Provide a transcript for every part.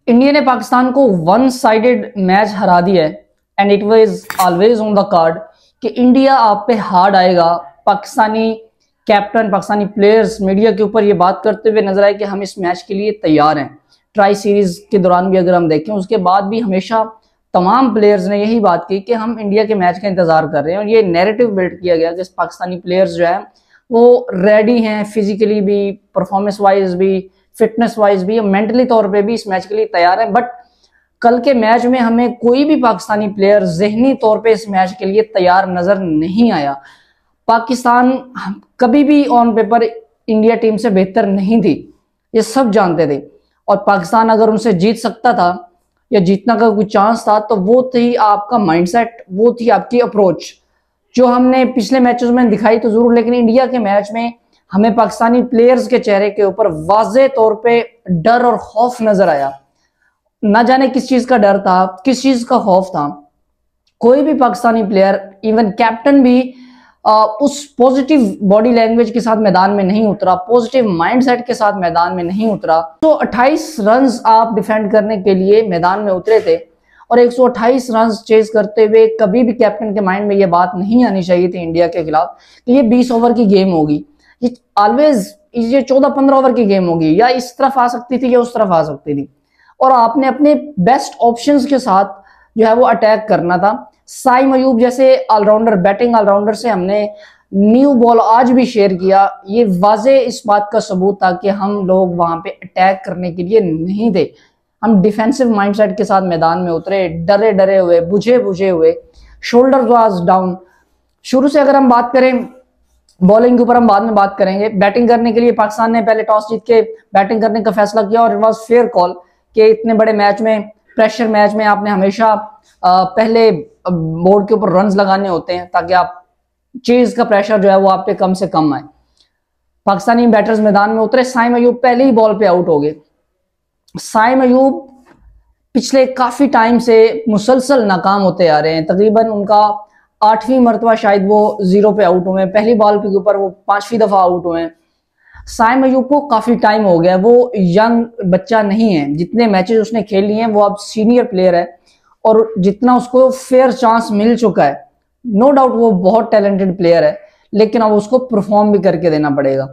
India ने पाकिस्तान को one sided match हरा दिया है and it was always on the card कि इंडिया आप पे हार्ड आएगा। Pakistani captain, Pakistani players media के ऊपर ये बात करते हुए नजर आए कि हम इस मैच के लिए तैयार हैं। ट्राई सीरीज के दौरान भी अगर हम देखें, उसके बाद भी हमेशा तमाम प्लेयर्स ने यही बात की कि हम इंडिया के मैच का इंतजार कर रहे हैं और ये नैरेटिव बिल्ड किया गया कि पाकिस्तानी प्लेयर्स जो है वो रेडी हैं, फिजिकली भी, परफॉर्मेंस वाइज भी, फिटनेस वाइज भी, मेंटली तौर पे भी इस मैच के लिए तैयार है। बट कल के मैच में हमें कोई भी पाकिस्तानी प्लेयर जहनी तौर पे इस मैच के लिए तैयार नजर नहीं आया। पाकिस्तान कभी भी ऑन पेपर इंडिया टीम से बेहतर नहीं थी, ये सब जानते थे। और पाकिस्तान अगर उनसे जीत सकता था या जीतना का कोई चांस था तो वो थी आपका माइंडसेट, वो थी आपकी अप्रोच जो हमने पिछले मैचेस में दिखाई तो जरूर, लेकिन इंडिया के मैच में हमें पाकिस्तानी प्लेयर्स के चेहरे के ऊपर वाज़े तौर पे डर और खौफ नजर आया। ना जाने किस चीज का डर था, किस चीज का खौफ था। कोई भी पाकिस्तानी प्लेयर, इवन कैप्टन भी उस पॉजिटिव बॉडी लैंग्वेज के साथ मैदान में नहीं उतरा, पॉजिटिव माइंडसेट के साथ मैदान में नहीं उतरा। तो 28 रन्स आप डिफेंड करने के लिए मैदान में उतरे थे और 128 रन्स चेज करते हुए कभी भी कैप्टन के माइंड में ये बात नहीं आनी चाहिए थी इंडिया के खिलाफ कि ये 20 ओवर की गेम होगी, ये ऑलवेज ये 14-15 ओवर की गेम होगी, या इस तरफ आ सकती थी या उस तरफ आ सकती थी। और आपने अपने बेस्ट ऑप्शंस के साथ जो है वो अटैक करना था। साइम अयूब जैसे ऑलराउंडर, बैटिंग ऑलराउंडर से हमने न्यू बॉल आज भी शेयर किया। ये वाजे इस बात का सबूत था कि हम लोग वहां पे अटैक करने के लिए नहीं थे, हम डिफेंसिव माइंडसेट के साथ मैदान में उतरे, डरे डरे हुए, बुझे बुझे हुए, शोल्डर वाज डाउन। शुरू से अगर हम बात करें, बॉलिंग के ऊपर हम बाद में बात करेंगे। बैटिंग करने के लिए पाकिस्तान ने पहले टॉस जीत के बैटिंग करने का फैसला किया और इट वाज फेयर कॉल कि इतने बड़े मैच में, प्रेशर मैच में आपने हमेशा पहले बोर्ड के ऊपर रन्स लगाने होते हैं ताकि आप चेज का प्रेशर जो है वो आप पे कम से कम आए। पाकिस्तानी बैटर्स मैदान में उतरे, साइम अयूब पहले ही बॉल पे आउट हो गए। साइम अयूब पिछले काफी टाइम से मुसलसल नाकाम होते आ रहे हैं, तकरीबन उनका 8वीं मरतबा शायद वो 0 पे आउट हुए, पहली बॉल के ऊपर वो 5वीं दफा आउट हुए। साइम अयूब को काफी टाइम हो गया, वो यंग बच्चा नहीं है, जितने मैचेस उसने खेल लिए हैं वो अब सीनियर प्लेयर है और जितना उसको फेयर चांस मिल चुका है, नो डाउट वो बहुत टैलेंटेड प्लेयर है, लेकिन अब उसको परफॉर्म भी करके देना पड़ेगा।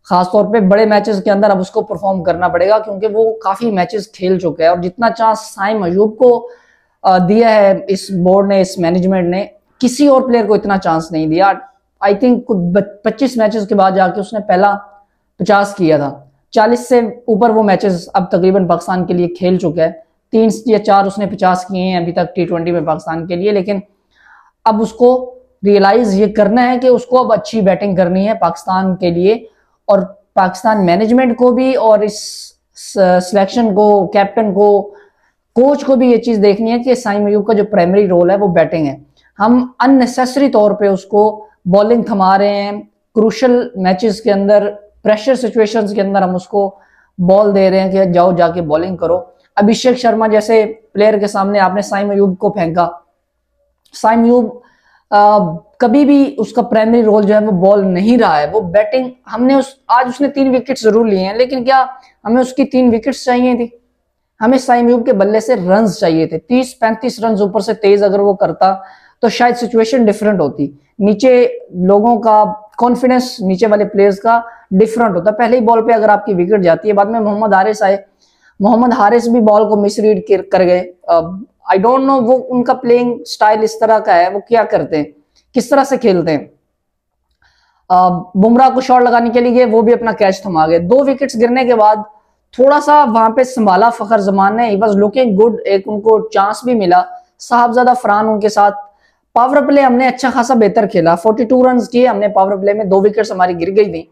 खासतौर पे बड़े मैचेस के अंदर अब उसको परफॉर्म करना पड़ेगा क्योंकि वो काफी मैचेस खेल चुका है। और जितना चांस साइम अयूब को दिया है इस बोर्ड ने, इस मैनेजमेंट ने, किसी और प्लेयर को इतना चांस नहीं दिया। आई थिंक 25 मैचेस के बाद जाके उसने पहला 50 किया था। 40 से ऊपर वो मैचेस अब तकरीबन पाकिस्तान के लिए खेल चुका है। 3 या 4 उसने 50 किए हैं अभी तक T20 में पाकिस्तान के लिए। लेकिन अब उसको रियलाइज ये करना है कि उसको अब अच्छी बैटिंग करनी है पाकिस्तान के लिए, और पाकिस्तान मैनेजमेंट को भी और इस सिलेक्शन को, कैप्टन को, कोच को भी ये चीज देखनी है कि साइम अयूब का जो प्राइमरी रोल है वो बैटिंग है। हम अननेसेसरी तौर पे उसको बॉलिंग थमा रहे हैं, क्रूशल मैचेस के अंदर, प्रेशर सिचुएशंस के अंदर हम उसको बॉल दे रहे हैं कि जाओ जाके बॉलिंग करो। अभिषेक शर्मा जैसे प्लेयर के सामने आपने साइम अयूब को फेंका। साइम अयूब कभी भी उसका प्राइमरी रोल जो है वो बॉल नहीं रहा है, वो बैटिंग। हमने आज उसने 3 विकेट जरूर लिए हैं, लेकिन क्या हमें उसकी 3 विकेट्स चाहिए थी? हमें साइम अयूब के बल्ले से रन्स चाहिए थे, 30-35 रन ऊपर से तेज अगर वो करता तो शायद सिचुएशन डिफरेंट होती, नीचे लोगों का कॉन्फिडेंस, नीचे वाले प्लेयर्स का डिफरेंट होता। पहले ही बॉल पे अगर आपकी विकेट जाती है, बाद में मोहम्मद हारिस आए, मोहम्मद हारिस भी बॉल को मिसरीड कर गए। आई डोंट नो वो उनका प्लेइंग स्टाइल इस तरह का है, वो क्या करते हैं, किस तरह से खेलते हैं। बुमराह को शॉट लगाने के लिए वो भी अपना कैच थमा गए। 2 विकेट्स गिरने के बाद थोड़ा सा वहां पे संभाला फखर जमान ने, ही वाज लुकिंग गुड, एक उनको चांस भी मिला। साहबजादा फरहान उनके साथ, पावर प्ले हमने अच्छा खासा बेहतर खेला, 42 रन किए हमने पावर प्ले में, 2 विकेट्स हमारी गिर गई थी।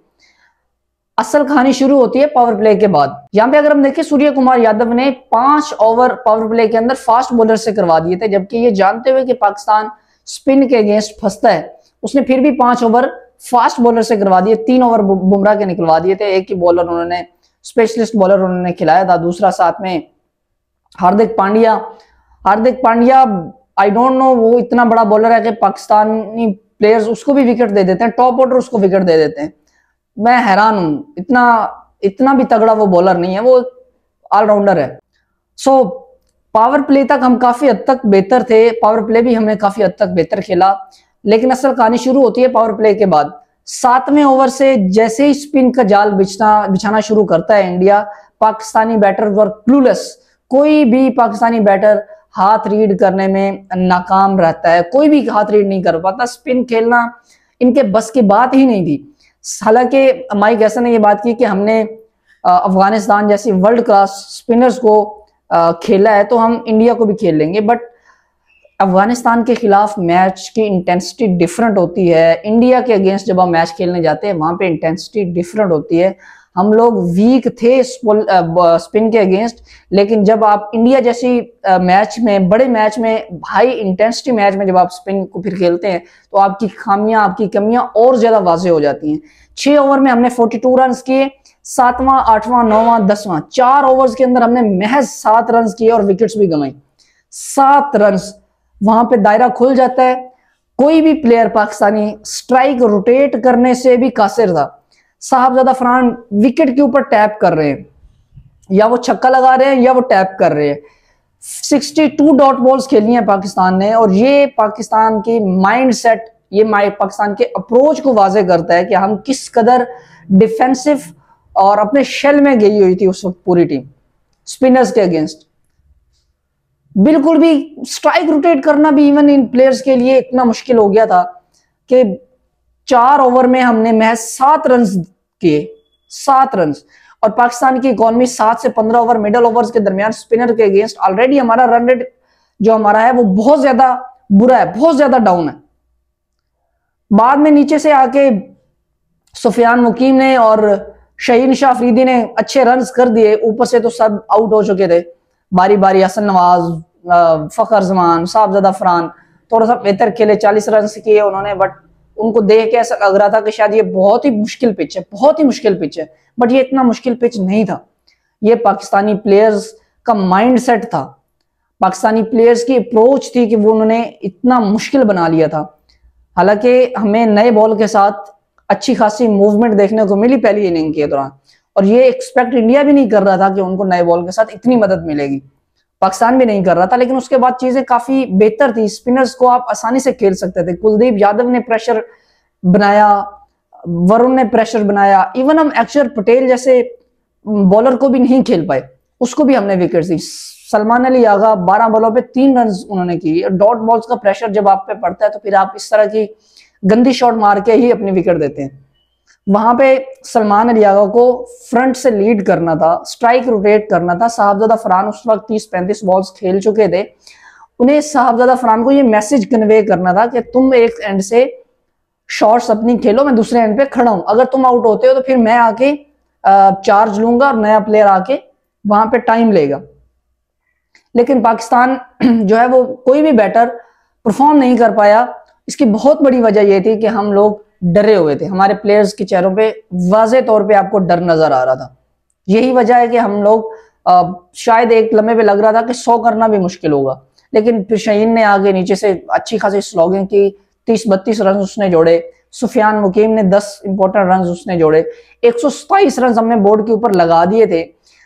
असल कहानी शुरू होती है पावर प्ले के बाद। यहाँ पे अगर हम देखें, सूर्य कुमार यादव ने 5 ओवर पावर प्ले के अंदर फास्ट बॉलर से करवा दिए थे, जबकि ये जानते हुए कि पाकिस्तान स्पिन के अगेंस्ट फंसता है, उसने फिर भी 5 ओवर फास्ट बॉलर से करवा दिए। 3 ओवर बुमराह के निकलवा दिए थे, एक ही बॉलर उन्होंने, स्पेशलिस्ट बॉलर उन्होंने खिलाया था, दूसरा साथ में Hardik Pandya. Hardik Pandya I don't know, वो इतना बड़ा बॉलर है कि पाकिस्तानी प्लेयर्स उसको भी विकेट दे देते हैं, टॉप ऑर्डर उसको विकेट दे देते हैं। मैं हैरान हूं, इतना भी तगड़ा वो बॉलर नहीं है, वो ऑलराउंडर है। सो पावर प्ले तक हम काफी हद तक बेहतर थे, पावर प्ले भी हमने काफी हद तक बेहतर खेला, लेकिन असल कहानी शुरू होती है पावर प्ले के बाद। 7वें ओवर से जैसे ही स्पिन का जाल बिछाना शुरू करता है इंडिया, पाकिस्तानी बैटर वर क्लूलेस। कोई भी पाकिस्तानी बैटर हाथ रीड करने में नाकाम रहता है, कोई भी हाथ रीड नहीं कर पाता, स्पिन खेलना इनके बस की बात ही नहीं थी। हालांकि माइक हैसन ने ये बात की कि हमने अफगानिस्तान जैसी वर्ल्ड क्लास स्पिनर्स को खेला है तो हम इंडिया को भी खेल लेंगे, बट अफगानिस्तान के खिलाफ मैच की इंटेंसिटी डिफरेंट होती है। इंडिया के अगेंस्ट जब हम मैच खेलने जाते हैं वहां पे इंटेंसिटी डिफरेंट होती है। हम लोग वीक थे स्पिन के अगेंस्ट, लेकिन जब आप इंडिया जैसी मैच में, बड़े मैच में, हाई इंटेंसिटी मैच में जब आप स्पिन को फिर खेलते हैं तो आपकी खामियां, आपकी कमियां और ज्यादा वाज़ेह हो जाती हैं। 6 ओवर में हमने 42 रन किए, 7वां, 8वां, 9वां, 10वां 4 ओवर्स के अंदर हमने महज 7 रन किए और विकेट्स भी गंवाई। 7 रन, वहां पे दायरा खुल जाता है। कोई भी प्लेयर पाकिस्तानी स्ट्राइक रोटेट करने से भी कासिर था। साहबजादा फरहान विकेट के ऊपर टैप कर रहे हैं, या वो छक्का लगा रहे हैं या वो टैप कर रहे हैं। 62 डॉट बॉल्स खेली हैं पाकिस्तान ने, और ये पाकिस्तान की माइंड सेट, ये पाकिस्तान के अप्रोच को वाजे करता है कि हम किस कदर डिफेंसिव और अपने शेल में गई हुई थी उस वक्त पूरी टीम स्पिनर्स के अगेंस्ट। बिल्कुल भी स्ट्राइक रोटेट करना भी इवन इन प्लेयर्स के लिए इतना मुश्किल हो गया था कि 4 ओवर में हमने महज 7 रन किए, 7 रन। और पाकिस्तान की इकॉनमी 7 से 15 ओवर मिडल ओवर्स के दरमियान स्पिनर के अगेंस्ट ऑलरेडी हमारा रन रेट जो हमारा है वो बहुत ज्यादा बुरा है, बहुत ज्यादा डाउन है। बाद में नीचे से आके सुफियान मुकीम ने और शहीन शाह अफरीदी ने अच्छे रन्स कर दिए, ऊपर से तो सब आउट हो चुके थे बारी बारी। हसन नवाज, फखर जमान, साहबजादा फरहान थोड़ा सा बेहतर खेले, 40 रन किए उन्होंने, बट उनको देख के ऐसा लग रहा था कि शायद ये बहुत ही मुश्किल पिच है, बहुत ही मुश्किल पिच है, बट ये इतना मुश्किल पिच नहीं था। ये पाकिस्तानी प्लेयर्स का माइंड सेट था, पाकिस्तानी प्लेयर्स की अप्रोच थी कि वो उन्होंने इतना मुश्किल बना लिया था। हालांकि हमें नए बॉल के साथ अच्छी खासी मूवमेंट देखने को मिली पहली इनिंग के दौरान, और ये एक्सपेक्ट इंडिया भी नहीं कर रहा था कि उनको नए बॉल के साथ इतनी मदद मिलेगी, पाकिस्तान भी नहीं कर रहा था। लेकिन उसके बाद चीजें काफी बेहतर थी, स्पिनर्स को आप आसानी से खेल सकते थे। कुलदीप यादव ने प्रेशर बनाया, वरुण ने प्रेशर बनाया, इवन हम अक्षर पटेल जैसे बॉलर को भी नहीं खेल पाए, उसको भी हमने विकेट दी। सलमान अली आगा 12 बॉलों पे 3 रन उन्होंने किए। डॉट बॉल्स का प्रेशर जब आप पे पड़ता है तो फिर आप इस तरह की गंदी शॉट मार के ही अपनी विकेट देते हैं। वहां पे सलमान अली आगा को फ्रंट से लीड करना था, स्ट्राइक रोटेट करना था। साहबजादा फरहान उस वक्त 30-35 बॉल्स खेल चुके थे, उन्हें साहबजादा फरहान को ये मैसेज कन्वे करना था कि तुम एक एंड से शॉट्स अपनी खेलो, मैं दूसरे एंड पे खड़ा हूं, अगर तुम आउट होते हो तो फिर मैं आके चार्ज लूंगा और नया प्लेयर आके वहां पे टाइम लेगा। लेकिन पाकिस्तान जो है वो कोई भी बैटर परफॉर्म नहीं कर पाया। इसकी बहुत बड़ी वजह यह थी कि हम लोग डरे हुए थे, हमारे प्लेयर्स के चेहरों पे वाज़े तौर पे आपको डर नजर आ रहा था। यही वजह है कि हम लोग शायद एक लम्हे पे लग रहा था कि 100 करना भी मुश्किल होगा, लेकिन फिर शहीन ने आगे नीचे से अच्छी खासी स्लॉगिंग की, 30-32 रन उसने जोड़े। सुफियान मुकीम ने 10 इंपॉर्टेंट रन उसने जोड़े। 127 रन हमने बोर्ड के ऊपर लगा दिए थे।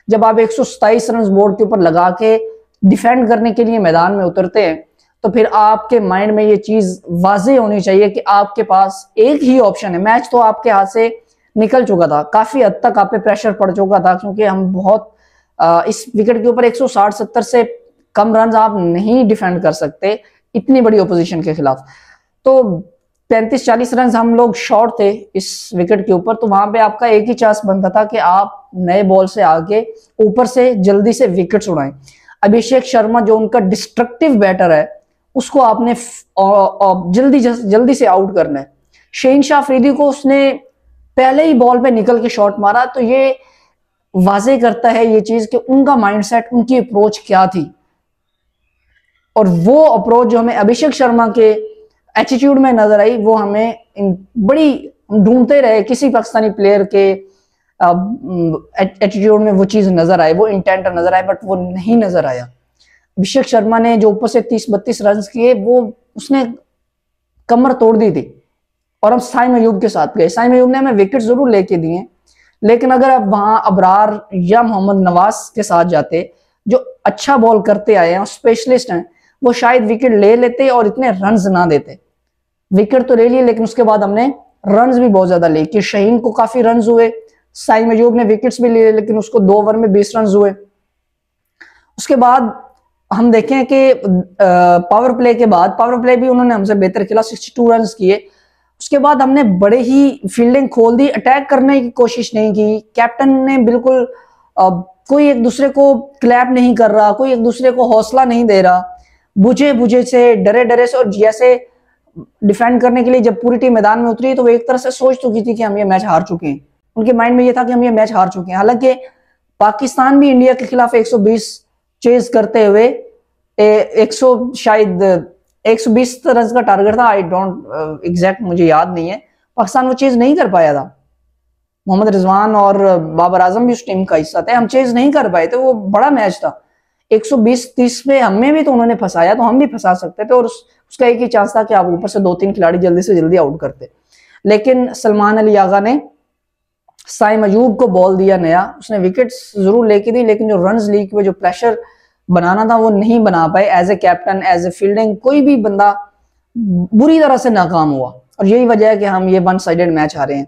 जब आप 127 रन बोर्ड के ऊपर लगा के डिफेंड करने के लिए मैदान में उतरते हैं तो फिर आपके माइंड में ये चीज वाज़ेह होनी चाहिए कि आपके पास एक ही ऑप्शन है। मैच तो आपके हाथ से निकल चुका था, काफी हद तक आप पे प्रेशर पड़ चुका था, क्योंकि हम बहुत इस विकेट के ऊपर 160-70 से कम रन आप नहीं डिफेंड कर सकते इतनी बड़ी ओपोजिशन के खिलाफ। तो 35-40 रन हम लोग शॉर्ट थे इस विकेट के ऊपर, तो वहां पे आपका एक ही चांस बनता था कि आप नए बॉल से आके ऊपर से जल्दी से विकेट्स उड़ाएं। अभिषेक शर्मा जो उनका डिस्ट्रक्टिव बैटर है उसको आपने जल्दी से आउट करना है। शहीन शाह अफरीदी को उसने पहले ही बॉल पे निकल के शॉट मारा, तो ये वाजे करता है ये चीज कि उनका माइंडसेट, उनकी अप्रोच क्या थी। और वो अप्रोच जो हमें अभिषेक शर्मा के एटीट्यूड में नजर आई, वो हमें बड़ी ढूंढते रहे किसी पाकिस्तानी प्लेयर के एटीट्यूड में वो चीज नजर आए, वो इंटेंट नजर आए, बट वो नहीं नजर आया। अभिषेक शर्मा ने जो ऊपर से 30-32 रन किए, वो उसने कमर तोड़ दी थी। और हम साइम अयूब के साथ गए, साइम अयूब ने हमें विकेट जरूर लेके दिए, लेकिन अगर आप वहां अबरार या मोहम्मद नवाज के साथ जाते, जो अच्छा बॉल करते आए हैं और स्पेशलिस्ट हैं, वो शायद विकेट ले लेते और इतने रन्स ना देते। विकेट तो ले लिए लेकिन उसके बाद हमने रन्स भी बहुत ज्यादा लिए कि शहीन को काफी रन्स हुए, साइम अयूब ने विकेट्स भी लिए लेकिन उसको 2 ओवर में 20 रन्स हुए। उसके बाद हम देखें कि पावर प्ले के बाद, पावर प्ले भी उन्होंने हमसे बेहतर खेला, 62 रन्स किए। उसके बाद हमने बड़े ही फील्डिंग खोल दी, अटैक करने की कोशिश नहीं की। कैप्टन ने बिल्कुल कोई एक दूसरे को क्लैप नहीं कर रहा, कोई एक दूसरे को हौसला नहीं दे रहा, बुझे बुझे से, डरे डरे से। और जैसे डिफेंड करने के लिए जब पूरी टीम मैदान में उतरी तो वो एक तरह से सोच चुकी थी कि हम ये मैच हार चुके हैं। उनके माइंड में ये था कि हम ये मैच हार चुके हैं। हालांकि पाकिस्तान भी इंडिया के खिलाफ 120 चेज करते हुए 100 शायद 120 रन का टारगेट था, आई डोंट एग्जैक्ट, मुझे याद नहीं है। पाकिस्तान वो चेज नहीं कर पाया था। मोहम्मद रिजवान और बाबर आजम भी उस टीम का हिस्सा थे, हम चेज नहीं कर पाए थे। वो बड़ा मैच था, 120-30 पे हमें भी तो उन्होंने फंसाया, तो हम भी फंसा सकते थे। और उसका एक ही चांस था कि आप ऊपर से 2-3 खिलाड़ी जल्दी से जल्दी आउट करते। लेकिन सलमान अली आगा ने साइम अयूब को बॉल दिया नया, उसने विकेट्स जरूर लेके दी लेकिन जो रन्स लीक हुए, जो प्रेशर बनाना था वो नहीं बना पाए। As a captain, as a fielding, कोई भी बंदा बुरी तरह से नाकाम हुआ और यही वजह है कि हम ये वन साइडेड मैच हारे हैं।